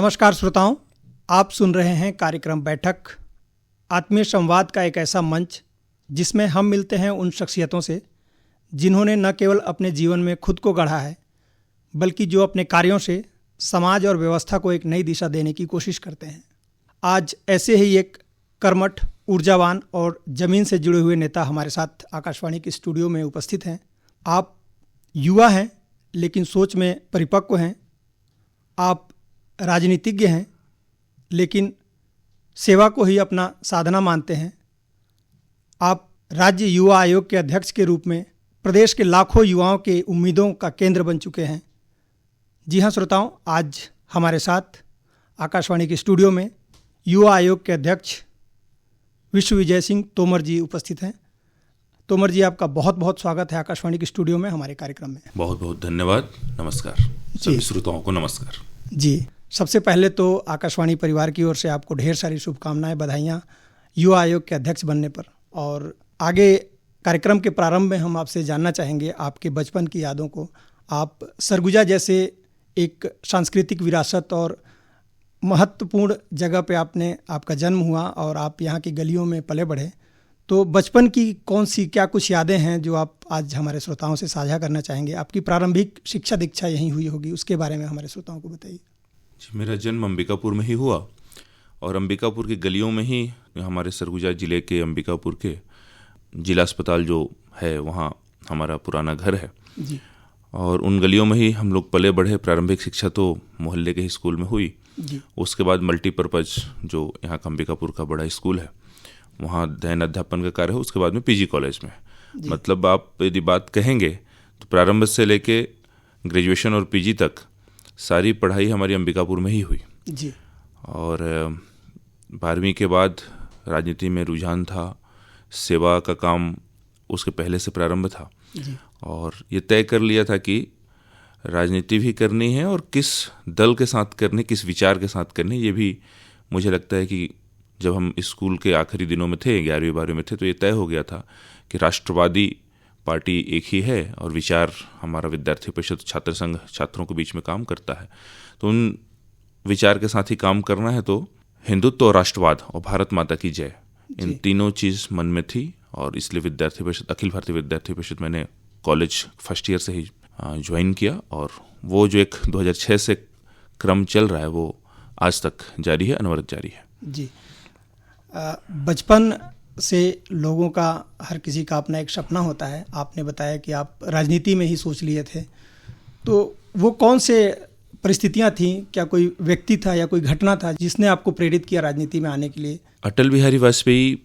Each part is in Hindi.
नमस्कार श्रोताओं, आप सुन रहे हैं कार्यक्रम बैठक, आत्मीय संवाद का एक ऐसा मंच जिसमें हम मिलते हैं उन शख्सियतों से जिन्होंने न केवल अपने जीवन में खुद को गढ़ा है, बल्कि जो अपने कार्यों से समाज और व्यवस्था को एक नई दिशा देने की कोशिश करते हैं। आज ऐसे ही एक कर्मठ, ऊर्जावान और ज़मीन से जुड़े हुए नेता हमारे साथ आकाशवाणी के स्टूडियो में उपस्थित हैं। आप युवा हैं लेकिन सोच में परिपक्व हैं। आप राजनीतिज्ञ हैं लेकिन सेवा को ही अपना साधना मानते हैं। आप राज्य युवा आयोग के अध्यक्ष के रूप में प्रदेश के लाखों युवाओं के उम्मीदों का केंद्र बन चुके हैं। जी हाँ श्रोताओं, आज हमारे साथ आकाशवाणी के स्टूडियो में युवा आयोग के अध्यक्ष विश्वविजय सिंह तोमर जी उपस्थित हैं। तोमर जी, आपका बहुत बहुत स्वागत है आकाशवाणी के स्टूडियो में हमारे कार्यक्रम में। बहुत बहुत धन्यवाद। नमस्कार सभी श्रोताओं को। नमस्कार जी। सबसे पहले तो आकाशवाणी परिवार की ओर से आपको ढेर सारी शुभकामनाएं, बधाइयाँ युवा आयोग के अध्यक्ष बनने पर। और आगे कार्यक्रम के प्रारंभ में हम आपसे जानना चाहेंगे आपके बचपन की यादों को। आप सरगुजा जैसे एक सांस्कृतिक विरासत और महत्वपूर्ण जगह पे आपका जन्म हुआ और आप यहाँ की गलियों में पले बढ़े, तो बचपन की क्या कुछ यादें हैं जो आप आज हमारे श्रोताओं से साझा करना चाहेंगे? आपकी प्रारंभिक शिक्षा दीक्षा यहीं हुई होगी, उसके बारे में हमारे श्रोताओं को बताइए। जी, मेरा जन्म अंबिकापुर में ही हुआ और अंबिकापुर की गलियों में ही हमारे सरगुजा जिले के अंबिकापुर के जिला अस्पताल जो है वहाँ हमारा पुराना घर है जी। और उन गलियों में ही हम लोग पले बढ़े। प्रारंभिक शिक्षा तो मोहल्ले के ही स्कूल में हुई जी। उसके बाद मल्टीपर्पज़ जो यहाँ का अंबिकापुर का बड़ा स्कूल है वहाँ अध्ययन अध्यापन का कार्य है। उसके बाद में पीजी कॉलेज में, मतलब आप यदि बात कहेंगे तो प्रारंभ से लेके ग्रेजुएशन और पीजी तक सारी पढ़ाई हमारी अंबिकापुर में ही हुई जी। और 12वीं के बाद राजनीति में रुझान था, सेवा का काम उसके पहले से प्रारंभ था जी। और ये तय कर लिया था कि राजनीति भी करनी है और किस दल के साथ करनी, किस विचार के साथ करनी। ये भी मुझे लगता है कि जब हम स्कूल के आखिरी दिनों में थे, 11वीं 12वीं में थे, तो ये तय हो गया था कि राष्ट्रवादी पार्टी एक ही है और विचार हमारा विद्यार्थी परिषद छात्र संघ छात्रों के बीच में काम करता है, तो उन विचार के साथ ही काम करना है। तो हिंदुत्व और राष्ट्रवाद और भारत माता की जय, इन तीनों चीज़ मन में थी और इसलिए विद्यार्थी परिषद, अखिल भारतीय विद्यार्थी परिषद मैंने कॉलेज फर्स्ट ईयर से ही ज्वाइन किया और वो जो एक 2006 से क्रम चल रहा है वो आज तक जारी है, अनवरत जारी है। जी। बचपन से लोगों का, हर किसी का अपना एक सपना होता है। आपने बताया कि आप राजनीति में ही सोच लिए थे, तो वो कौन से परिस्थितियां थीं? क्या कोई व्यक्ति था या कोई घटना था जिसने आपको प्रेरित किया राजनीति में आने के लिए? अटल बिहारी वाजपेयी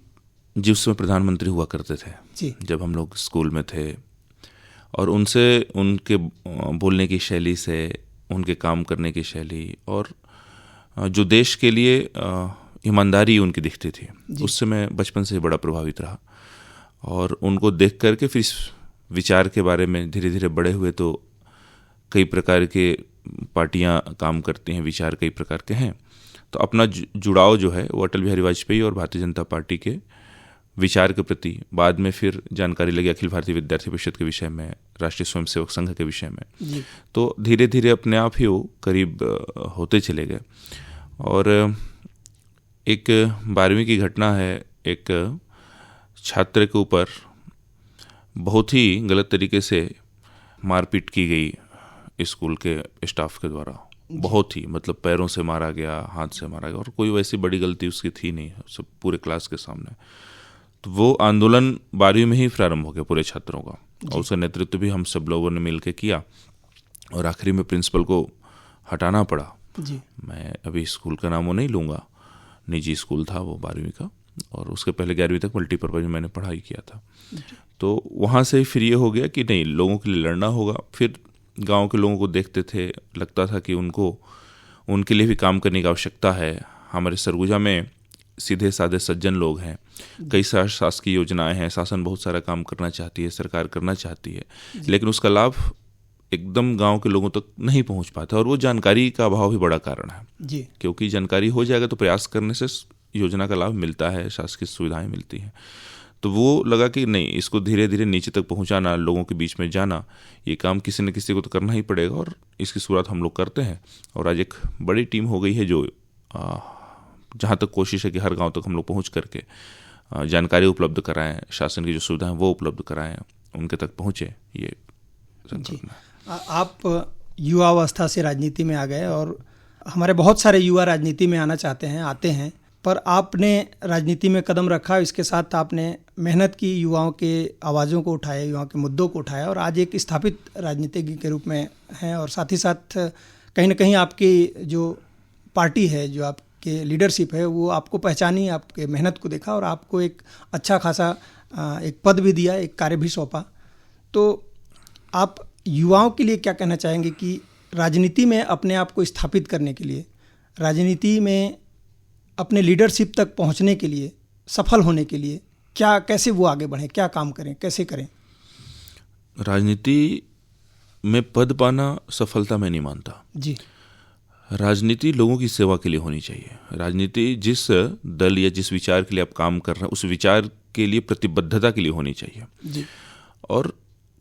जी उस समय प्रधानमंत्री हुआ करते थे जी। जब हम लोग स्कूल में थे और उनसे, उनके बोलने की शैली से, उनके काम करने की शैली और जो देश के लिए ईमानदारी उनकी दिखती थी, उससे मैं बचपन से बड़ा प्रभावित रहा और उनको देख करके फिर इस विचार के बारे में धीरे धीरे बड़े हुए। तो कई प्रकार के पार्टियां काम करती हैं, विचार कई प्रकार के हैं, तो अपना जुड़ाव जो है वो अटल बिहारी वाजपेयी और भारतीय जनता पार्टी के विचार के प्रति बाद में फिर जानकारी लगी अखिल भारतीय विद्यार्थी परिषद के विषय में, राष्ट्रीय स्वयंसेवक संघ के विषय में। तो धीरे धीरे अपने आप ही वो करीब होते चले गए। और एक 12वीं की घटना है, एक छात्र के ऊपर बहुत ही गलत तरीके से मारपीट की गई स्कूल के स्टाफ के द्वारा। बहुत ही, मतलब पैरों से मारा गया, हाथ से मारा गया और कोई वैसी बड़ी गलती उसकी थी नहीं, सब पूरे क्लास के सामने। तो वो आंदोलन 12वीं में ही प्रारंभ हो गया पूरे छात्रों का और उसका नेतृत्व भी हम सब लोगों ने मिलकर किया और आखिरी में प्रिंसिपल को हटाना पड़ा जी। मैं अभी स्कूल का नाम वो नहीं लूँगा, निजी स्कूल था वो 12वीं का और उसके पहले 11वीं तक मल्टीपर्पज़ में मैंने पढ़ाई किया था। तो वहाँ से फिर ये हो गया कि नहीं, लोगों के लिए लड़ना होगा। फिर गांव के लोगों को देखते थे, लगता था कि उनके लिए भी काम करने की आवश्यकता है। हमारे सरगुजा में सीधे साधे सज्जन लोग हैं, कई सारी शासकीय योजनाएं हैं, शासन बहुत सारा काम करना चाहती है, सरकार करना चाहती है, लेकिन उसका लाभ एकदम गांव के लोगों तक नहीं पहुंच पाता और वो जानकारी का अभाव भी बड़ा कारण है जी। क्योंकि जानकारी हो जाएगा तो प्रयास करने से योजना का लाभ मिलता है, शासकीय सुविधाएं मिलती हैं। तो वो लगा कि नहीं, इसको धीरे धीरे नीचे तक पहुंचाना, लोगों के बीच में जाना, ये काम किसी न किसी को तो करना ही पड़ेगा, और इसकी शुरुआत हम लोग करते हैं। और आज एक बड़ी टीम हो गई है जो जहाँ तक कोशिश है कि हर गांव तक हम लोग पहुँच करके जानकारी उपलब्ध कराएं, शासन की जो सुविधाएं वो उपलब्ध कराएं, उनके तक पहुँचे। ये जी, आप युवावस्था से राजनीति में आ गए और हमारे बहुत सारे युवा राजनीति में आना चाहते हैं, आते हैं, पर आपने राजनीति में कदम रखा, इसके साथ आपने मेहनत की, युवाओं के आवाज़ों को उठाया, युवाओं के मुद्दों को उठाया और आज एक स्थापित राजनीतिज्ञ के रूप में हैं। और साथ ही साथ कहीं ना कहीं आपकी जो पार्टी है, जो आपके लीडरशिप है, वो आपको पहचानी, आपके मेहनत को देखा और आपको एक अच्छा खासा एक पद भी दिया, एक कार्य भी सौंपा। तो आप युवाओं के लिए क्या कहना चाहेंगे कि राजनीति में अपने आप को स्थापित करने के लिए, राजनीति में अपने लीडरशिप तक पहुंचने के लिए, सफल होने के लिए क्या, कैसे वो आगे बढ़ें, क्या काम करें, कैसे करें? राजनीति में पद पाना सफलता मैं नहीं मानता जी। राजनीति लोगों की सेवा के लिए होनी चाहिए। राजनीति जिस दल या जिस विचार के लिए आप काम कर रहे हैं, उस विचार के लिए प्रतिबद्धता के लिए होनी चाहिए जी। और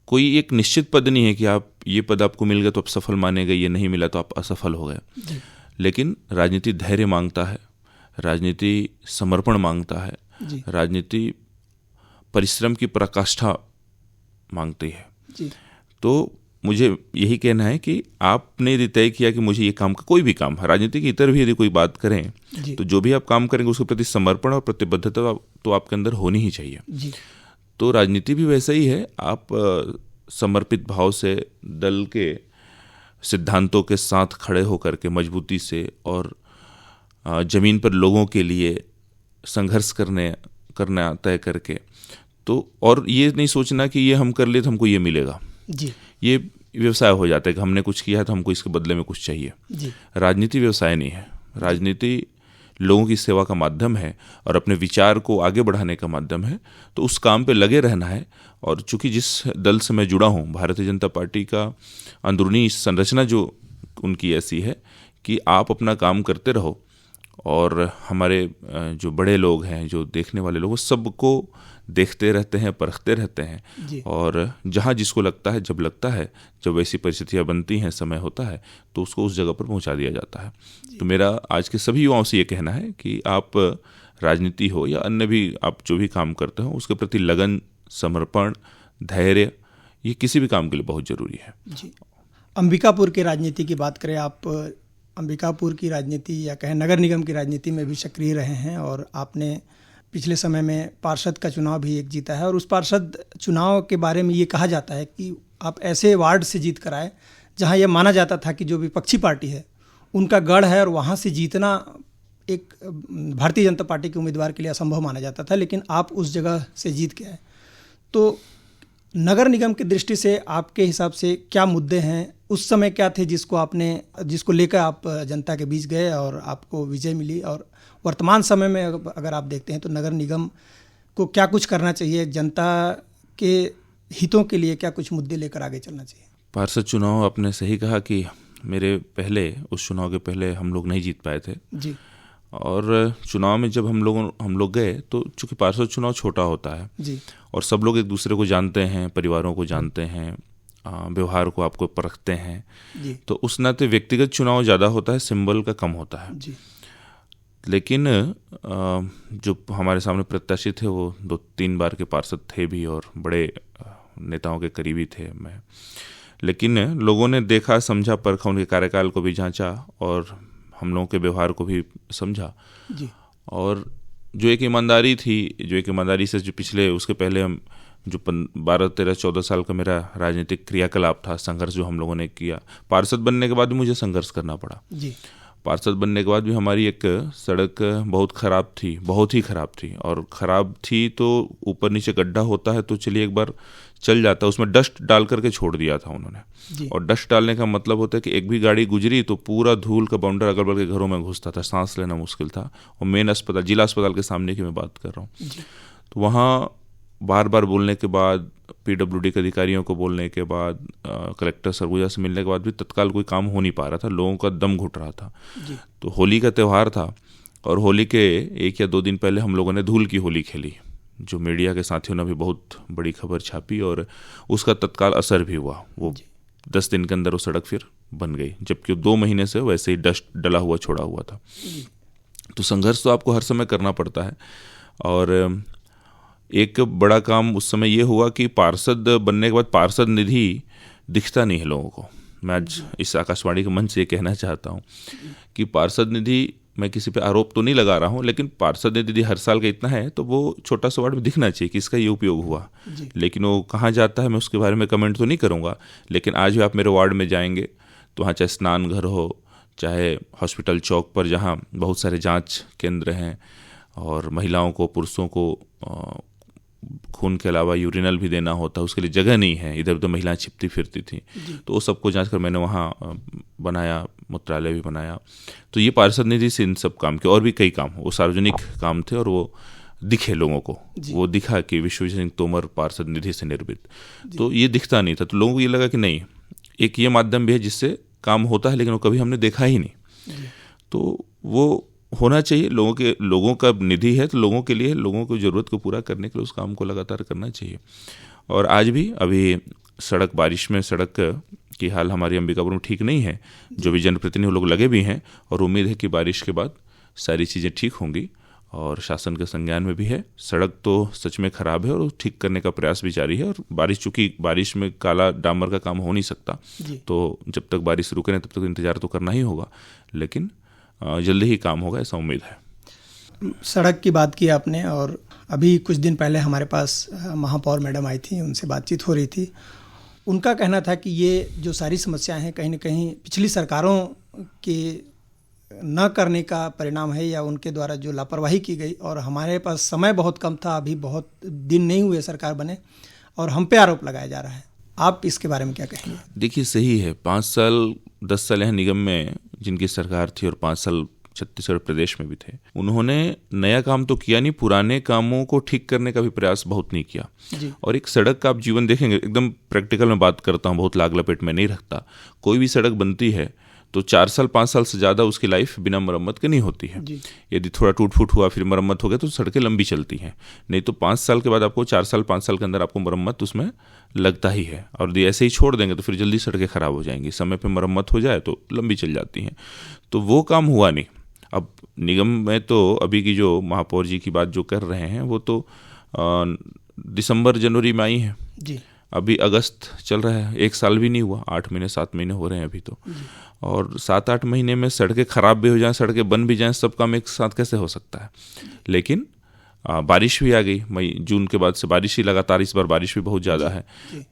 कोई एक निश्चित पद नहीं है कि आप ये पद आपको मिल गया तो आप सफल माने गए, ये नहीं मिला तो आप असफल हो गए। लेकिन राजनीति धैर्य मांगता है, राजनीति समर्पण मांगता है, राजनीति परिश्रम की पराकाष्ठा मांगती है। तो मुझे यही कहना है कि आपने यदि तय किया कि मुझे ये काम, कोई भी काम, राजनीति के इतर भी यदि कोई बात करें तो जो भी आप काम करेंगे उसके प्रति समर्पण और प्रतिबद्धता तो आपके अंदर होनी ही चाहिए। तो राजनीति भी वैसा ही है, आप समर्पित भाव से दल के सिद्धांतों के साथ खड़े होकर के मजबूती से और जमीन पर लोगों के लिए संघर्ष करना तय करके, तो और ये नहीं सोचना कि ये हम कर लिए तो हमको ये मिलेगा जी। ये व्यवसाय हो जाता है कि हमने कुछ किया है तो हमको इसके बदले में कुछ चाहिए जी। राजनीति व्यवसाय नहीं है, राजनीति लोगों की सेवा का माध्यम है और अपने विचार को आगे बढ़ाने का माध्यम है। तो उस काम पे लगे रहना है। और चूंकि जिस दल से मैं जुड़ा हूँ, भारतीय जनता पार्टी का अंदरूनी संरचना जो उनकी ऐसी है कि आप अपना काम करते रहो और हमारे जो बड़े लोग हैं, जो देखने वाले लोग, सबको देखते रहते हैं, परखते रहते हैं और जहाँ जिसको लगता है, जब वैसी परिस्थितियाँ बनती हैं, समय होता है, तो उसको उस जगह पर पहुँचा दिया जाता है। तो मेरा आज के सभी युवाओं से ये कहना है कि आप राजनीति हो या अन्य भी आप जो भी काम करते हो, उसके प्रति लगन, समर्पण, धैर्य, ये किसी भी काम के लिए बहुत ज़रूरी है। जी। अंबिकापुर की राजनीति की बात करें, आप अंबिकापुर की राजनीति या कहें नगर निगम की राजनीति में भी सक्रिय रहे हैं और आपने पिछले समय में पार्षद का चुनाव भी एक जीता है। और उस पार्षद चुनाव के बारे में ये कहा जाता है कि आप ऐसे वार्ड से जीत कर आए जहाँ यह माना जाता था कि जो विपक्षी पार्टी है उनका गढ़ है और वहाँ से जीतना एक भारतीय जनता पार्टी के उम्मीदवार के लिए असंभव माना जाता था, लेकिन आप उस जगह से जीत के आए। तो नगर निगम की दृष्टि से आपके हिसाब से क्या मुद्दे हैं, उस समय क्या थे जिसको लेकर आप जनता के बीच गए और आपको विजय मिली, और वर्तमान समय में अगर आप देखते हैं तो नगर निगम को क्या कुछ करना चाहिए, जनता के हितों के लिए क्या कुछ मुद्दे लेकर आगे चलना चाहिए? पार्षद चुनाव आपने सही कहा कि मेरे पहले, उस चुनाव के पहले हम लोग नहीं जीत पाए थे जी। और चुनाव में जब हम लोग गए तो चूंकि पार्षद चुनाव छोटा होता है जी, और सब लोग एक दूसरे को जानते हैं, परिवारों को जानते हैं, व्यवहार को आपको परखते हैं जी। तो उस नाते व्यक्तिगत चुनाव ज़्यादा होता है, सिंबल का कम होता है जी। लेकिन जो हमारे सामने प्रत्याशी थे वो 2-3 बार के पार्षद थे भी और बड़े नेताओं के करीबी थे मैं। लेकिन लोगों ने देखा, समझा, परखा, उनके कार्यकाल को भी जांचा और हम लोगों के व्यवहार को भी समझा जी। और जो एक ईमानदारी से जो पिछले, उसके पहले हम जो 12, 13, 14 साल का मेरा राजनीतिक क्रियाकलाप था, संघर्ष जो हम लोगों ने किया, पार्षद बनने के बाद भी मुझे संघर्ष करना पड़ा जी। पार्षद बनने के बाद भी हमारी एक सड़क बहुत ख़राब थी, बहुत ही ख़राब थी और ख़राब थी तो ऊपर नीचे गड्ढा होता है तो चलिए एक बार चल जाता, उसमें डस्ट डाल करके छोड़ दिया था उन्होंने। और डस्ट डालने का मतलब होता है कि एक भी गाड़ी गुजरी तो पूरा धूल का बाउंडर अगल बगल के घरों में घुसता था, सांस लेना मुश्किल था। और मेन अस्पताल, जिला अस्पताल के सामने की मैं बात कर रहा हूँ, तो वहाँ बार बार बोलने के बाद, PWD के अधिकारियों को बोलने के बाद, कलेक्टर सरगुजा से मिलने के बाद भी तत्काल कोई काम हो नहीं पा रहा था, लोगों का दम घुट रहा था। तो होली का त्यौहार था और होली के 1 या 2 दिन पहले हम लोगों ने धूल की होली खेली, जो मीडिया के साथियों ने भी बहुत बड़ी खबर छापी और उसका तत्काल असर भी हुआ। वो 10 दिन के अंदर वो सड़क फिर बन गई, जबकि 2 महीने से वैसे ही डस्ट डला हुआ छोड़ा हुआ था। तो संघर्ष तो आपको हर समय करना पड़ता है। और एक बड़ा काम उस समय ये हुआ कि पार्षद बनने के बाद पार्षद निधि दिखता नहीं है लोगों को। मैं आज इस आकाशवाणी के मंच से कहना चाहता हूँ कि पार्षद निधि, मैं किसी पे आरोप तो नहीं लगा रहा हूँ, लेकिन पार्षद निधि हर साल का इतना है तो वो छोटा सा वार्ड में दिखना चाहिए कि इसका ये उपयोग हुआ। लेकिन वो कहाँ जाता है मैं उसके बारे में कमेंट तो नहीं करूँगा, लेकिन आज भी आप मेरे वार्ड में जाएंगे तो वहाँ चाहे स्नान घर हो, चाहे हॉस्पिटल चौक पर जहाँ बहुत सारे जांच केंद्र हैं और महिलाओं को पुरुषों को खून के अलावा यूरिनल भी देना होता है, उसके लिए जगह नहीं है, इधर उधर महिलाएं छिपती फिरती थी, तो वो सबको जांच कर मैंने वहाँ बनाया, मूत्रालय भी बनाया। तो ये पार्षद निधि से इन सब काम के और भी कई काम, वो सार्वजनिक काम थे और वो दिखे लोगों को, वो दिखा कि विश्वजीत सिंह तोमर पार्षद निधि से निर्मित। तो ये दिखता नहीं था, तो लोगों को ये लगा कि नहीं, एक ये माध्यम भी है जिससे काम होता है, लेकिन वो कभी हमने देखा ही नहीं। तो वो होना चाहिए, लोगों का निधि है तो लोगों के लिए, लोगों की ज़रूरत को पूरा करने के लिए उस काम को लगातार करना चाहिए। और आज भी अभी सड़क, बारिश में सड़क की हाल हमारी अंबिकापुर में ठीक नहीं है, जो भी जनप्रतिनिधि लोग लगे भी हैं, और उम्मीद है कि बारिश के बाद सारी चीज़ें ठीक होंगी और शासन के संज्ञान में भी है। सड़क तो सच में ख़राब है और ठीक करने का प्रयास भी जारी है। और चूँकि बारिश में काला डामर का काम हो नहीं सकता, तो जब तक बारिश रुके नहीं तब तक इंतज़ार तो करना ही होगा, लेकिन जल्दी ही काम होगा, ऐसा उम्मीद है। सड़क की बात की आपने, और अभी कुछ दिन पहले हमारे पास महापौर मैडम आई थी, उनसे बातचीत हो रही थी। उनका कहना था कि ये जो सारी समस्याएं हैं कहीं ना कहीं पिछली सरकारों के न करने का परिणाम है, या उनके द्वारा जो लापरवाही की गई, और हमारे पास समय बहुत कम था, अभी बहुत दिन नहीं हुए सरकार बने, और हम पे आरोप लगाया जा रहा है। आप इसके बारे में क्या कहेंगे? देखिए, सही है, 5 साल 10 साल यहाँ निगम में जिनकी सरकार थी और 5 साल छत्तीसगढ़ प्रदेश में भी थे, उन्होंने नया काम तो किया नहीं, पुराने कामों को ठीक करने का भी प्रयास बहुत नहीं किया। और एक सड़क का आप जीवन देखेंगे, एकदम प्रैक्टिकल में बात करता हूँ, बहुत लाग लपेट में नहीं रखता। कोई भी सड़क बनती है तो 4 साल 5 साल से ज़्यादा उसकी लाइफ बिना मरम्मत के नहीं होती है। यदि थोड़ा टूट फूट हुआ फिर मरम्मत हो गया तो सड़कें लंबी चलती हैं, नहीं तो 5 साल के बाद आपको 4 साल 5 साल के अंदर आपको मरम्मत उसमें लगता ही है। और यदि ऐसे ही छोड़ देंगे तो फिर जल्दी सड़कें ख़राब हो जाएंगी, समय पे मरम्मत हो जाए तो लंबी चल जाती हैं। तो वो काम हुआ नहीं। अब निगम में तो अभी की जो महापौर जी की बात जो कर रहे हैं वो तो दिसंबर जनवरी में आई हैं, अभी अगस्त चल रहा है, 1 साल भी नहीं हुआ, 8 महीने 7 महीने हो रहे हैं अभी तो। और 7-8 महीने में सड़कें ख़राब भी हो जाएं, सड़कें बन भी जाएं, सब काम एक साथ कैसे हो सकता है? लेकिन बारिश भी आ गई, मई जून के बाद से बारिश ही लगातार, इस बार बारिश भी बहुत ज़्यादा है,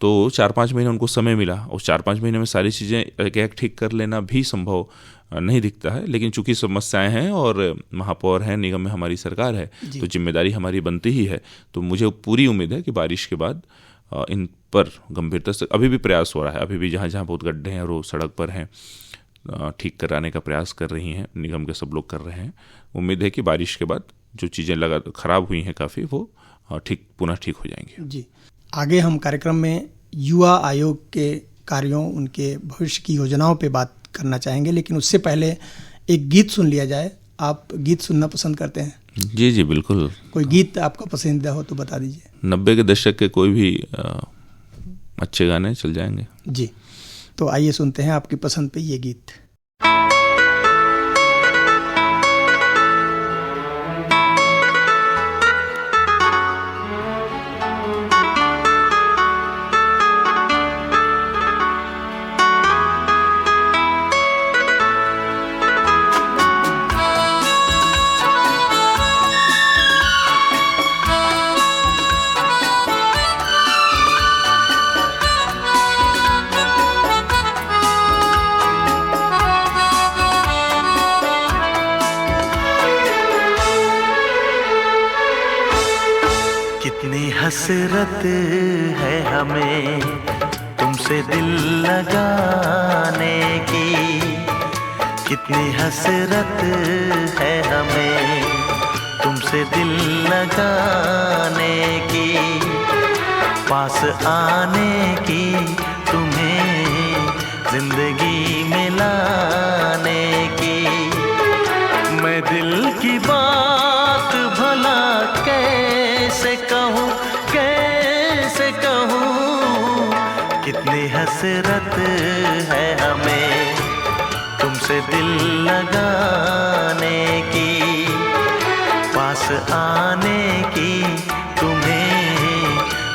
तो 4-5 महीने उनको समय मिला, और 4-5 महीने में सारी चीज़ें एक ठीक कर लेना भी संभव नहीं दिखता है। लेकिन चूंकि समस्याएं हैं और महापौर हैं, निगम में हमारी सरकार है, तो जिम्मेदारी हमारी बनती ही है। तो मुझे पूरी उम्मीद है कि बारिश के बाद इन पर गंभीरता से, अभी भी प्रयास हो रहा है, अभी भी जहाँ जहाँ बहुत गड्ढे हैं और वो सड़क पर हैं, ठीक कराने का प्रयास कर रही हैं, निगम के सब लोग कर रहे हैं। उम्मीद है कि बारिश के बाद जो चीज़ें ख़राब हुई हैं काफ़ी, वो पुनः ठीक हो जाएंगी। जी, आगे हम कार्यक्रम में युवा आयोग के कार्यों, उनके भविष्य की योजनाओं पे बात करना चाहेंगे, लेकिन उससे पहले एक गीत सुन लिया जाए। आप गीत सुनना पसंद करते हैं? जी जी बिल्कुल। कोई गीत आपका पसंदीदा हो तो बता दीजिए। 90 के दशक के कोई भी अच्छे गाने चल जाएंगे। जी, तो आइए सुनते हैं आपकी पसंद पे ये गीत। हसरत है हमें तुमसे दिल लगाने की, कितनी हसरत है हमें तुमसे दिल लगाने की, पास आने की, तुम्हें जिंदगी में लाने की। मैं दिल की बात भला कैसे कहूँ, कैसे कहूँ, कितनी हसरत है हमें तुमसे दिल लगाने की, पास आने की, तुम्हें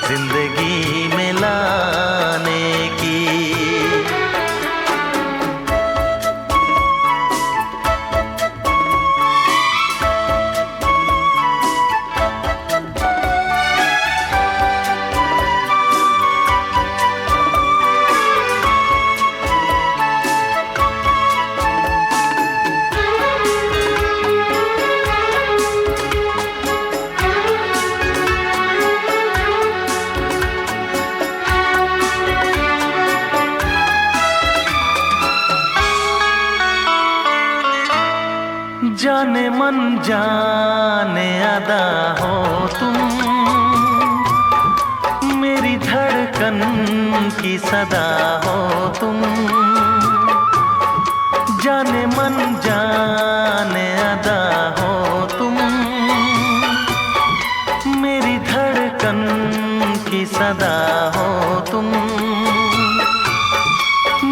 जिंदगी में लाने की। जाने मन जाने अदा हो तुम, मेरी धड़कन की सदा हो तुम। जाने मन जाने अदा हो तुम, मेरी धड़कन की सदा हो तुम।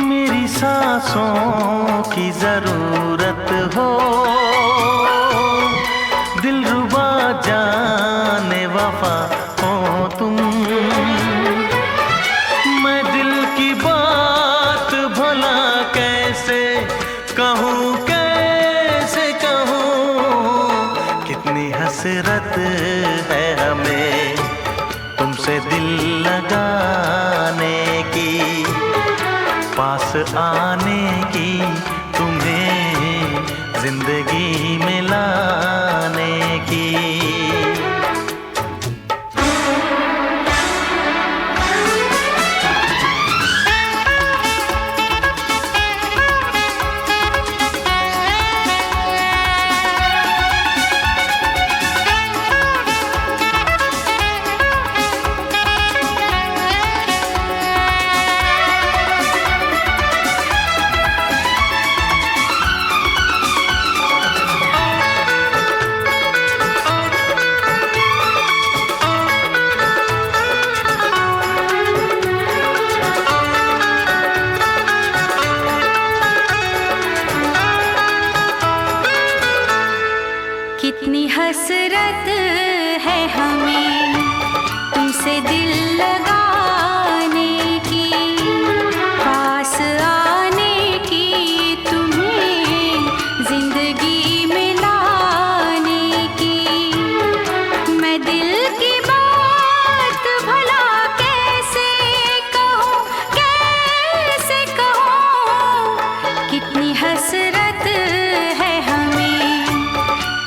मेरी सांसों की जरूरत हो, दिलरुबा जाने वफा हो तुम। मैं दिल की बात भला कैसे कहूँ, कैसे कहूँ, कितनी हसरत है हमें तुमसे दिल लगाने की, पास आने की, तुम्हें जिंदगी में लाने की। कितनी हसरत है हमें तुमसे दिल लगाने की, पास आने की, तुम्हें जिंदगी में लाने की। मैं दिल की बात भला कैसे कहूँ, कैसे कहूँ, कितनी हसरत है हमें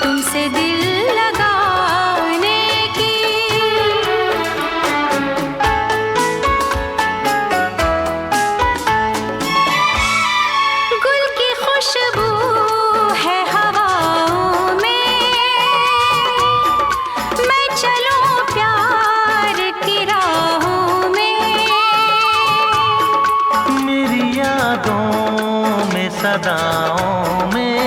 तुमसे दिल लगाने की। गुल की खुशबू है हवाओं में, मैं चलूं प्यार की राहों में। मेरी यादों में सदाओं में,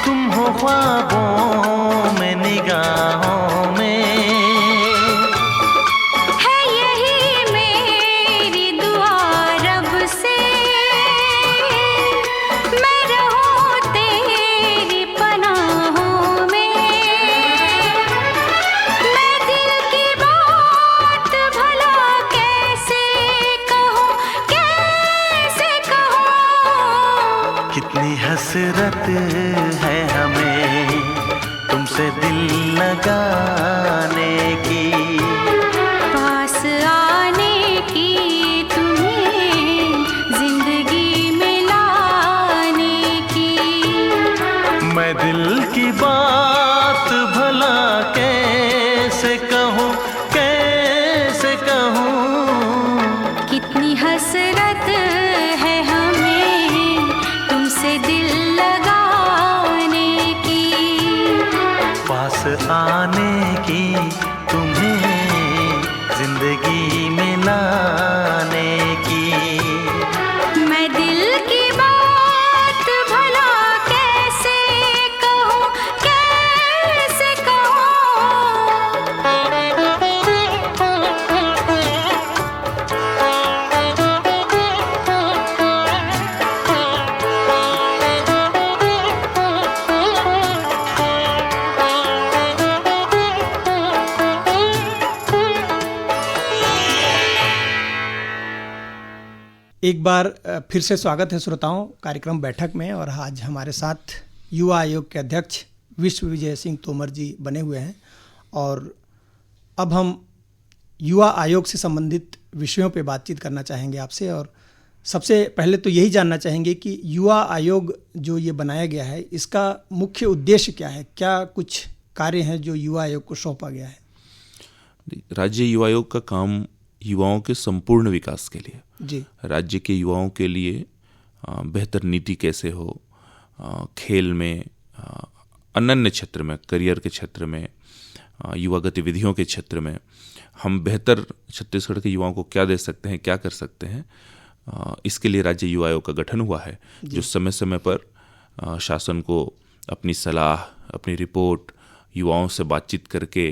तुम हो ख्वाबों में निगाहों में। है यही मेरी दुआ रब से, मैं रहूं तेरी पनाहों में। मैं दिल की बात भला कैसे कहूँ, कैसे कहूँ, कितनी हसरत है हमें तुमसे दिल लगाने की, पास आने की, तुम्हें जिंदगी में लाने की। मैं दिल की बात भला कैसे कहूँ, कैसे कहूँ, कितनी हसरत है हमें तुमसे दिल लगाने की, पास आने की, तुम्हें जिंदगी में लाने की। मैं दिल की बात भला कैसे कहूँ, कैसे कहूँ, एक बार फिर से स्वागत है श्रोताओं कार्यक्रम बैठक में। और आज हमारे साथ युवा आयोग के अध्यक्ष विश्वविजय सिंह तोमर जी बने हुए हैं और अब हम युवा आयोग से संबंधित विषयों पे बातचीत करना चाहेंगे आपसे। और सबसे पहले तो यही जानना चाहेंगे कि युवा आयोग जो ये बनाया गया है इसका मुख्य उद्देश्य क्या है, क्या कुछ कार्य हैं जो युवा आयोग को सौंपा गया है? राज्य युवा आयोग का काम युवाओं के संपूर्ण विकास के लिए, जी, राज्य के युवाओं के लिए बेहतर नीति कैसे हो, खेल में, अनन्य क्षेत्र में, करियर के क्षेत्र में, युवा गतिविधियों के क्षेत्र में हम बेहतर छत्तीसगढ़ के युवाओं को क्या दे सकते हैं, क्या कर सकते हैं, इसके लिए राज्य युवा आयोग का गठन हुआ है, जो समय समय पर शासन को अपनी सलाह, अपनी रिपोर्ट, युवाओं से बातचीत करके,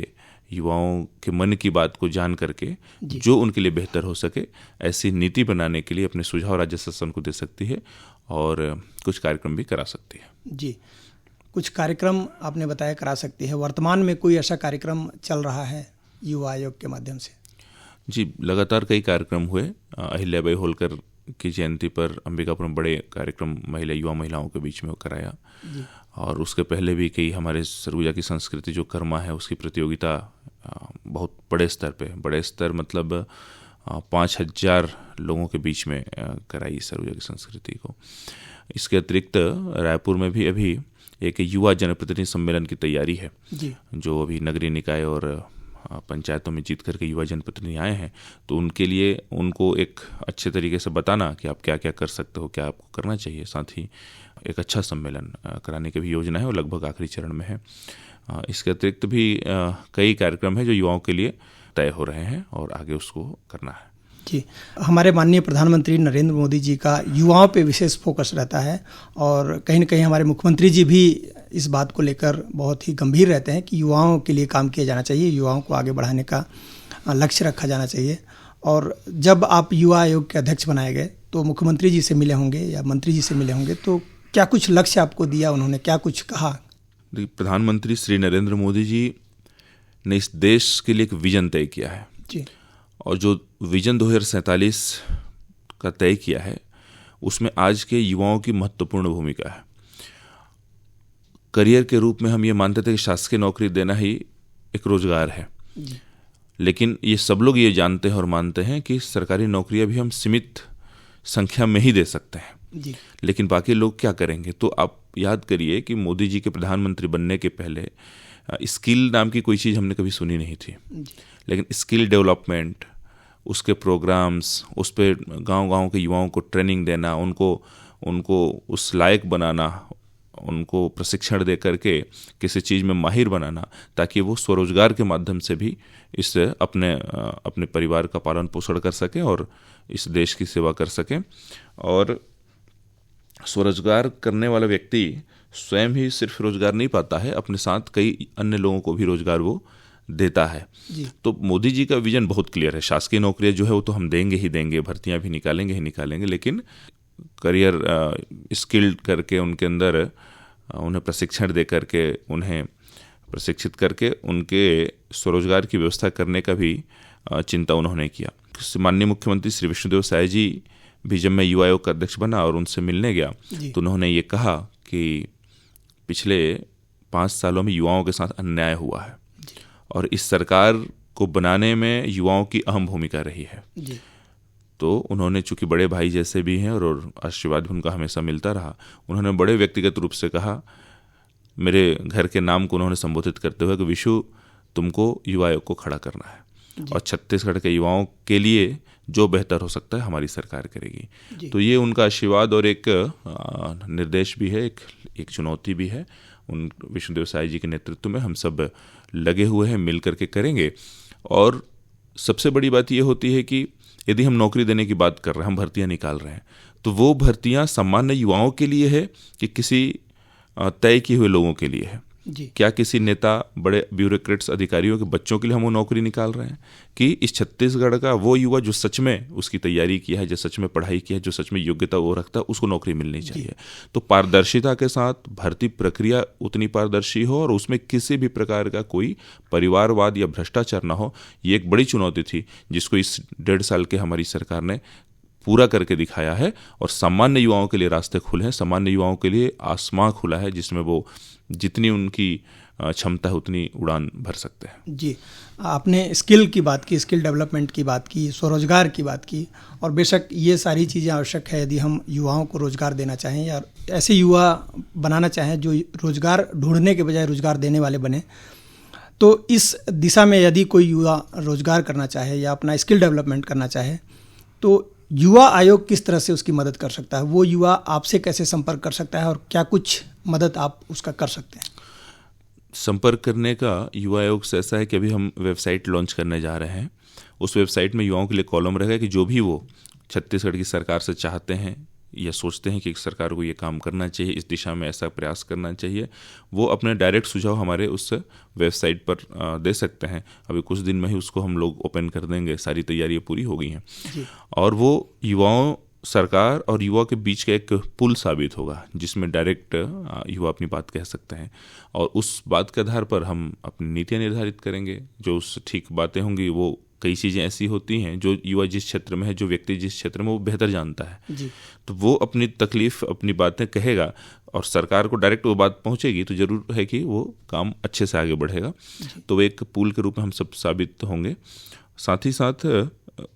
युवाओं के मन की बात को जान करके जो उनके लिए बेहतर हो सके ऐसी नीति बनाने के लिए अपने सुझाव राज्य शासन को दे सकती है और कुछ कार्यक्रम भी करा सकती है। जी, कुछ कार्यक्रम आपने बताया करा सकती है। वर्तमान में कोई ऐसा कार्यक्रम चल रहा है युवा आयोग के माध्यम से? जी, लगातार कई कार्यक्रम हुए। अहिल्याबाई होलकर की जयंती पर अंबिकापुर में बड़े कार्यक्रम महिलाओं के बीच में कराया और उसके पहले भी कई हमारे सरगुजा की संस्कृति जो कर्मा है उसकी प्रतियोगिता बहुत बड़े स्तर मतलब 5,000 लोगों के बीच में कराई सरगुजा की संस्कृति को। इसके अतिरिक्त रायपुर में भी अभी एक युवा जनप्रतिनिधि सम्मेलन की तैयारी है जी, जो अभी नगरीय निकाय और पंचायतों में जीत करके युवा जनप्रतिनिधि आए हैं, तो उनके लिए उनको एक अच्छे तरीके से बताना कि आप क्या क्या कर सकते हो, क्या आपको करना चाहिए, साथ ही एक अच्छा सम्मेलन कराने की भी योजना है और लगभग आखिरी चरण में है। इसके अतिरिक्त भी कई कार्यक्रम हैं जो युवाओं के लिए तय हो रहे हैं और आगे उसको करना है। जी, हमारे माननीय प्रधानमंत्री नरेंद्र मोदी जी का युवाओं पे विशेष फोकस रहता है और कहीं न कहीं हमारे मुख्यमंत्री जी भी इस बात को लेकर बहुत ही गंभीर रहते हैं कि युवाओं के लिए काम किया जाना चाहिए, युवाओं को आगे बढ़ाने का लक्ष्य रखा जाना चाहिए। और जब आप युवा आयोग के अध्यक्ष बनाए गए तो मुख्यमंत्री जी से मिले होंगे या मंत्री जी से मिले होंगे, तो क्या कुछ लक्ष्य आपको दिया उन्होंने, क्या कुछ कहा? प्रधानमंत्री श्री नरेंद्र मोदी जी ने इस देश के लिए एक विजन तय किया है जी, और जो विजन 2047 का तय किया है उसमें आज के युवाओं की महत्वपूर्ण भूमिका है। करियर के रूप में हम ये मानते थे कि शासकीय नौकरी देना ही एक रोजगार है, लेकिन ये सब लोग ये जानते हैं और मानते हैं कि सरकारी नौकरियां भी हम सीमित संख्या में ही दे सकते हैं जी, लेकिन बाकी लोग क्या करेंगे? तो आप याद करिए कि मोदी जी के प्रधानमंत्री बनने के पहले स्किल नाम की कोई चीज़ हमने कभी सुनी नहीं थी, लेकिन स्किल डेवलपमेंट, उसके प्रोग्राम्स, उस पर गांव-गांव के युवाओं को ट्रेनिंग देना, उनको उस लायक बनाना, उनको प्रशिक्षण दे करके किसी चीज़ में माहिर बनाना ताकि वो स्वरोजगार के माध्यम से भी इससे अपने परिवार का पालन पोषण कर सकें और इस देश की सेवा कर सकें। और स्वरोजगार करने वाला व्यक्ति स्वयं ही सिर्फ रोजगार नहीं पाता है, अपने साथ कई अन्य लोगों को भी रोजगार वो देता है। तो मोदी जी का विजन बहुत क्लियर है। शासकीय नौकरियां जो है वो तो हम देंगे ही देंगे, भर्तियां भी निकालेंगे, लेकिन करियर स्किल्ड करके उनके अंदर उन्हें प्रशिक्षण दे करके, उन्हें प्रशिक्षित करके उनके स्वरोजगार की व्यवस्था करने का भी चिंता उन्होंने किया। माननीय मुख्यमंत्री श्री विष्णुदेव साय जी भी जब मैं युवा आयोग का अध्यक्ष बना और उनसे मिलने गया तो उन्होंने ये कहा कि पिछले 5 सालों में युवाओं के साथ अन्याय हुआ है और इस सरकार को बनाने में युवाओं की अहम भूमिका रही है। तो उन्होंने, चूंकि बड़े भाई जैसे भी हैं और आशीर्वाद भी उनका हमेशा मिलता रहा, उन्होंने बड़े व्यक्तिगत रूप से कहा, मेरे घर के नाम को उन्होंने संबोधित करते हुए कि विशु, तुमको युवा आयोग को खड़ा करना है और छत्तीसगढ़ के युवाओं के लिए जो बेहतर हो सकता है हमारी सरकार करेगी। तो ये उनका आशीर्वाद और एक निर्देश भी है, एक चुनौती भी है। उन विष्णुदेव साय जी के नेतृत्व में हम सब लगे हुए हैं, मिल करके करेंगे। और सबसे बड़ी बात ये होती है कि यदि हम नौकरी देने की बात कर रहे हैं, हम भर्तियां निकाल रहे हैं, तो वो भर्तियां सामान्य युवाओं के लिए है कि किसी तय किए हुए लोगों के लिए है? क्या किसी नेता, बड़े ब्यूरोक्रेट्स, अधिकारियों के बच्चों के लिए हम वो नौकरी निकाल रहे हैं कि इस छत्तीसगढ़ का वो युवा जो सच में उसकी तैयारी किया है, जो सच में पढ़ाई की है, जो सच में योग्यता वो रखता है, उसको नौकरी मिलनी चाहिए। तो पारदर्शिता के साथ भर्ती प्रक्रिया उतनी पारदर्शी हो और उसमें किसी भी प्रकार का कोई परिवारवाद या भ्रष्टाचार ना हो, ये एक बड़ी चुनौती थी जिसको इस 1.5 साल के हमारी सरकार ने पूरा करके दिखाया है और सामान्य युवाओं के लिए रास्ते खुले हैं, सामान्य युवाओं के लिए आसमां खुला है जिसमें वो जितनी उनकी क्षमता है उतनी उड़ान भर सकते हैं। जी, आपने स्किल की बात की, स्किल डेवलपमेंट की बात की, स्वरोजगार की बात की, और बेशक ये सारी चीज़ें आवश्यक है यदि हम युवाओं को रोज़गार देना चाहें या ऐसे युवा बनाना चाहें जो रोज़गार ढूंढने के बजाय रोज़गार देने वाले बने। तो इस दिशा में यदि कोई युवा रोज़गार करना चाहे या अपना स्किल डेवलपमेंट करना चाहे तो युवा आयोग किस तरह से उसकी मदद कर सकता है? वो युवा आपसे कैसे संपर्क कर सकता है और क्या कुछ मदद आप उसका कर सकते हैं? संपर्क करने का युवा आयोग से ऐसा है कि अभी हम वेबसाइट लॉन्च करने जा रहे हैं। उस वेबसाइट में युवाओं के लिए कॉलम रहेगा कि जो भी वो छत्तीसगढ़ की सरकार से चाहते हैं या सोचते हैं कि सरकार को ये काम करना चाहिए, इस दिशा में ऐसा प्रयास करना चाहिए, वो अपने डायरेक्ट सुझाव हमारे उस वेबसाइट पर दे सकते हैं। अभी कुछ दिन में ही उसको हम लोग ओपन कर देंगे, सारी तैयारियां पूरी हो गई हैं और वो युवाओं, सरकार और युवा के बीच का एक पुल साबित होगा जिसमें डायरेक्ट युवा अपनी बात कह सकते हैं और उस बात के आधार पर हम अपनी नीतियाँ निर्धारित करेंगे। जो उस ठीक बातें होंगी, वो कई चीज़ें ऐसी होती हैं जो युवा जिस क्षेत्र में है, जो व्यक्ति जिस क्षेत्र में वो बेहतर जानता है जी। तो वो अपनी तकलीफ, अपनी बातें कहेगा और सरकार को डायरेक्ट वो बात पहुंचेगी तो जरूर है कि वो काम अच्छे से आगे बढ़ेगा। तो वो एक पुल के रूप में हम सब साबित होंगे। साथ ही साथ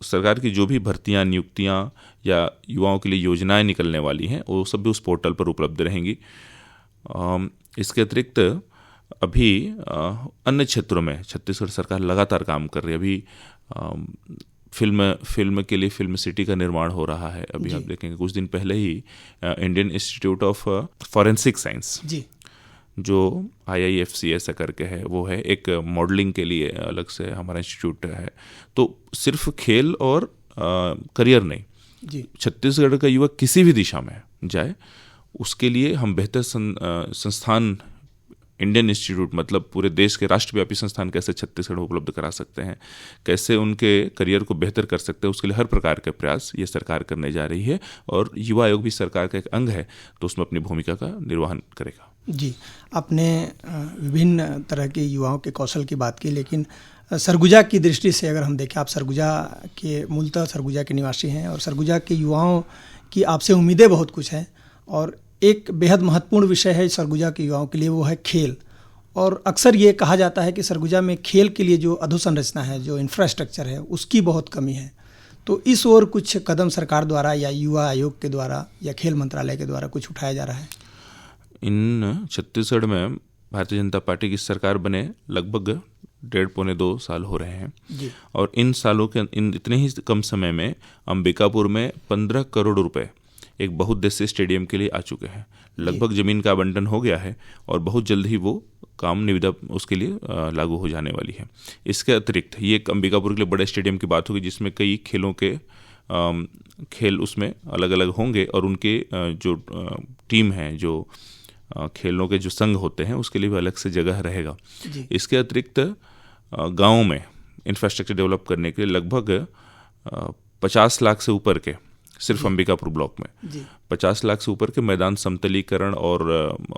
सरकार की जो भी भर्तियां, नियुक्तियां या युवाओं के लिए योजनाएं निकलने वाली हैं वो सब भी उस पोर्टल पर उपलब्ध रहेंगी। इसके अतिरिक्त अभी अन्य क्षेत्रों में छत्तीसगढ़ सरकार लगातार काम कर रही है। अभी फिल्म के लिए फिल्म सिटी का निर्माण हो रहा है। अभी आप देखेंगे कुछ दिन पहले ही Indian institute of forensic science जी, जो IIFC ऐसा करके है, वो है एक मॉडलिंग के लिए अलग से हमारा इंस्टीट्यूट है। तो सिर्फ खेल और करियर नहीं जी, छत्तीसगढ़ का युवा किसी भी दिशा में जाए उसके लिए हम बेहतर संस्थान, इंडियन इंस्टीट्यूट मतलब पूरे देश के राष्ट्रव्यापी संस्थान कैसे छत्तीसगढ़ में उपलब्ध करा सकते हैं, कैसे उनके करियर को बेहतर कर सकते हैं, उसके लिए हर प्रकार के प्रयास ये सरकार करने जा रही है और युवा आयोग भी सरकार का एक अंग है तो उसमें अपनी भूमिका का निर्वहन करेगा। जी, आपने विभिन्न तरह के युवाओं के कौशल की बात की, लेकिन सरगुजा की दृष्टि से अगर हम देखें, आप सरगुजा के मूलतः सरगुजा के निवासी हैं और सरगुजा के युवाओं की आपसे उम्मीदें बहुत कुछ हैं और एक बेहद महत्वपूर्ण विषय है सरगुजा के युवाओं के लिए, वो है खेल। और अक्सर ये कहा जाता है कि सरगुजा में खेल के लिए जो अधोसंरचना है, जो इंफ्रास्ट्रक्चर है, उसकी बहुत कमी है। तो इस ओर कुछ कदम सरकार द्वारा या युवा आयोग के द्वारा या खेल मंत्रालय के द्वारा कुछ उठाया जा रहा है? इन छत्तीसगढ़ में भारतीय जनता पार्टी की सरकार बने लगभग 1.5-2 साल हो रहे हैं जी। और इन सालों के इतने ही कम समय में अंबिकापुर में 15 करोड़ रुपए एक बहुउद्देशीय स्टेडियम के लिए आ चुके हैं। लगभग जमीन का आवंटन हो गया है और बहुत जल्द ही वो काम निविदा उसके लिए लागू हो जाने वाली है। इसके अतिरिक्त ये एक अंबिकापुर के लिए बड़े स्टेडियम की बात होगी जिसमें कई खेलों के खेल उसमें अलग अलग होंगे और उनके जो टीम हैं, जो खेलों के जो संघ होते हैं, उसके लिए भी अलग से जगह रहेगा। इसके अतिरिक्त गाँव में इंफ्रास्ट्रक्चर डेवलप करने के लिए लगभग 50 लाख से ऊपर के, सिर्फ अंबिकापुर ब्लॉक में 50 लाख से ऊपर के मैदान समतलीकरण और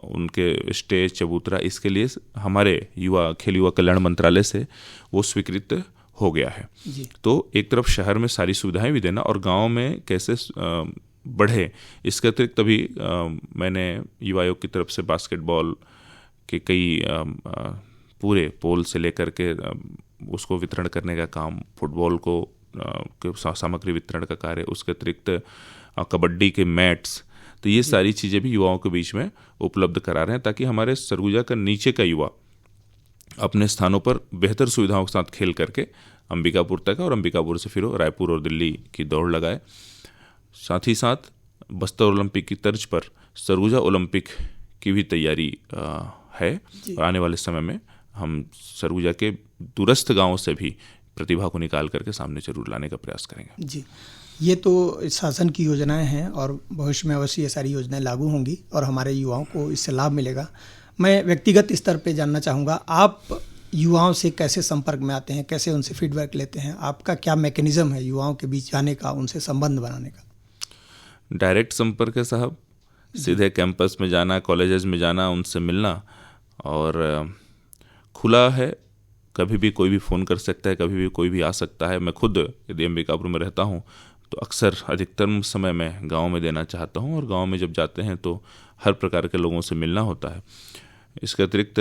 उनके स्टेज, चबूतरा, इसके लिए हमारे खेल युवा कल्याण मंत्रालय से वो स्वीकृत हो गया है। तो एक तरफ शहर में सारी सुविधाएं भी देना और गांव में कैसे बढ़े, इसके अतिरिक्त अभी मैंने युवा आयोग की तरफ से बास्केटबॉल के कई पूरे पोल से लेकर के उसको वितरण करने का काम, फुटबॉल को सामग्री वितरण का कार्य, उसके अतिरिक्त कबड्डी के मैट्स, तो ये सारी चीज़ें भी युवाओं के बीच में उपलब्ध करा रहे हैं ताकि हमारे सरगुजा का नीचे का युवा अपने स्थानों पर बेहतर सुविधाओं के साथ खेल करके अंबिकापुर तक और अंबिकापुर से फिर रायपुर और दिल्ली की दौड़ लगाए। साथ ही साथ बस्तर ओलंपिक की तर्ज पर सरगुजा ओलंपिक की भी तैयारी है और आने वाले समय में हम सरगुजा के दूरस्थ गांवों से भी प्रतिभा को निकाल करके सामने जरूर लाने का प्रयास करेंगे। जी, ये तो शासन की योजनाएं हैं और भविष्य में अवश्य ये सारी योजनाएं लागू होंगी और हमारे युवाओं को इससे लाभ मिलेगा। मैं व्यक्तिगत स्तर पे जानना चाहूँगा, आप युवाओं से कैसे संपर्क में आते हैं, कैसे उनसे फीडबैक लेते हैं? आपका क्या मैकेनिज्म है युवाओं के बीच जाने का, उनसे संबंध बनाने का? डायरेक्ट संपर्क है साहब, सीधे कैंपस में जाना, कॉलेजेस में जाना, उनसे मिलना और खुला है। कभी भी कोई भी फ़ोन कर सकता है, कभी भी कोई भी आ सकता है। मैं खुद यदि अंबिकापुर में रहता हूँ तो अक्सर अधिकतम समय मैं गांव में देना चाहता हूं, और गांव में जब जाते हैं तो हर प्रकार के लोगों से मिलना होता है। इसके अतिरिक्त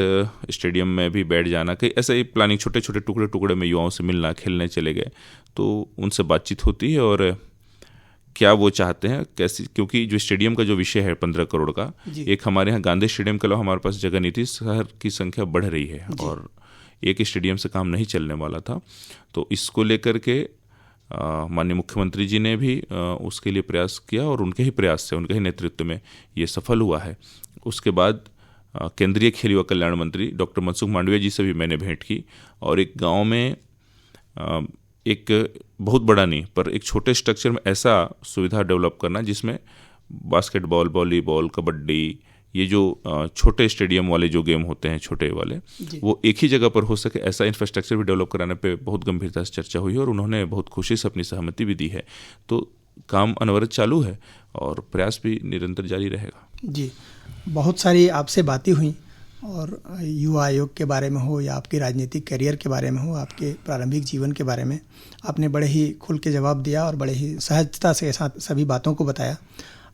स्टेडियम में भी बैठ जाना, कई ऐसे ही प्लानिंग, छोटे छोटे टुकड़े टुकड़े में युवाओं से मिलना, खेलने चले गए तो उनसे बातचीत होती है और क्या वो चाहते हैं कैसी, क्योंकि जो स्टेडियम का जो विषय है 15 करोड़ का, एक हमारे यहाँ गांधी स्टेडियम के अलावा हमारे पास जगह नहीं थी, शहर की संख्या बढ़ रही है और एक स्टेडियम से काम नहीं चलने वाला था। तो इसको लेकर के माननीय मुख्यमंत्री जी ने भी उसके लिए प्रयास किया और उनके ही प्रयास से, उनके ही नेतृत्व में ये सफल हुआ है। उसके बाद केंद्रीय खेल युवा कल्याण मंत्री डॉक्टर मनसुख मांडविया जी से भी मैंने भेंट की और एक गांव में एक बहुत बड़ा नहीं पर एक छोटे स्ट्रक्चर में ऐसा सुविधा डेवलप करना जिसमें बास्केटबॉल, वॉलीबॉल, कबड्डी, ये जो छोटे स्टेडियम वाले जो गेम होते हैं छोटे वाले, वो एक ही जगह पर हो सके, ऐसा इंफ्रास्ट्रक्चर भी डेवलप कराने पे बहुत गंभीरता से चर्चा हुई और उन्होंने बहुत खुशी से अपनी सहमति भी दी है। तो काम अनवरत चालू है और प्रयास भी निरंतर जारी रहेगा। जी, बहुत सारी आपसे बातें हुई और युवा आयोग के बारे में हो या आपके राजनीतिक करियर के बारे में हो, आपके प्रारंभिक जीवन के बारे में आपने बड़े ही खुल के जवाब दिया और बड़े ही सहजता से साथ सभी बातों को बताया।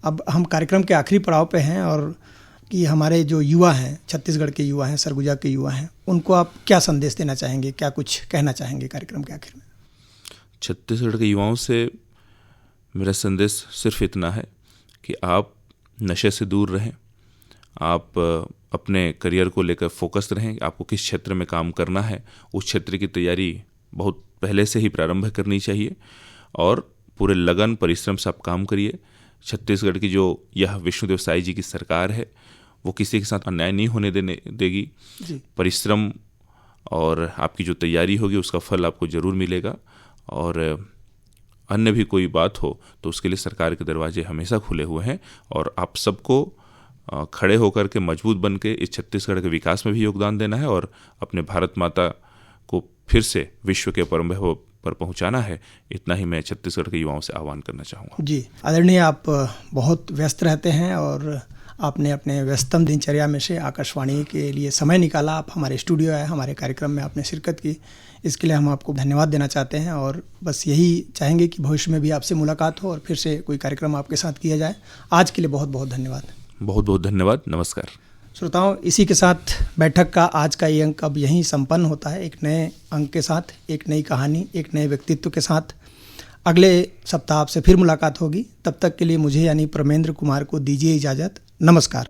अब हम कार्यक्रम के आखिरी पड़ाव पे हैं और कि हमारे जो युवा हैं, छत्तीसगढ़ के युवा हैं, सरगुजा के युवा हैं, उनको आप क्या संदेश देना चाहेंगे, क्या कुछ कहना चाहेंगे कार्यक्रम के आखिर में? छत्तीसगढ़ के युवाओं से मेरा संदेश सिर्फ इतना है कि आप नशे से दूर रहें, आप अपने करियर को लेकर फोकस्ड रहें, आपको किस क्षेत्र में काम करना है उस क्षेत्र की तैयारी बहुत पहले से ही प्रारंभ करनी चाहिए और पूरे लगन परिश्रम से आप काम करिए। छत्तीसगढ़ की जो यह विष्णुदेव साई जी की सरकार है वो किसी के साथ अन्याय नहीं होने देगी। परिश्रम और आपकी जो तैयारी होगी उसका फल आपको जरूर मिलेगा और अन्य भी कोई बात हो तो उसके लिए सरकार के दरवाजे हमेशा खुले हुए हैं और आप सबको खड़े होकर के मजबूत बन के इस छत्तीसगढ़ के विकास में भी योगदान देना है और अपने भारत माता को फिर से विश्व के परम वैभव पर पहुंचाना है। इतना ही मैं छत्तीसगढ़ के युवाओं से आह्वान करना चाहूँगा। जी आदरणीय, आप बहुत व्यस्त रहते हैं और आपने अपने व्यस्तम दिनचर्या में से आकाशवाणी के लिए समय निकाला, आप हमारे स्टूडियो आए, हमारे कार्यक्रम में आपने शिरकत की, इसके लिए हम आपको धन्यवाद देना चाहते हैं और बस यही चाहेंगे कि भविष्य में भी आपसे मुलाकात हो और फिर से कोई कार्यक्रम आपके साथ किया जाए। आज के लिए बहुत बहुत धन्यवाद। बहुत बहुत धन्यवाद। नमस्कार श्रोताओं, इसी के साथ बैठक का आज का ये अंक अब यहीं संपन्न होता है। एक नए अंक के साथ, एक नई कहानी, एक नए व्यक्तित्व के साथ अगले सप्ताह आपसे फिर मुलाकात होगी। तब तक के लिए मुझे यानी परमेंद्र कुमार को दीजिए इजाज़त। नमस्कार।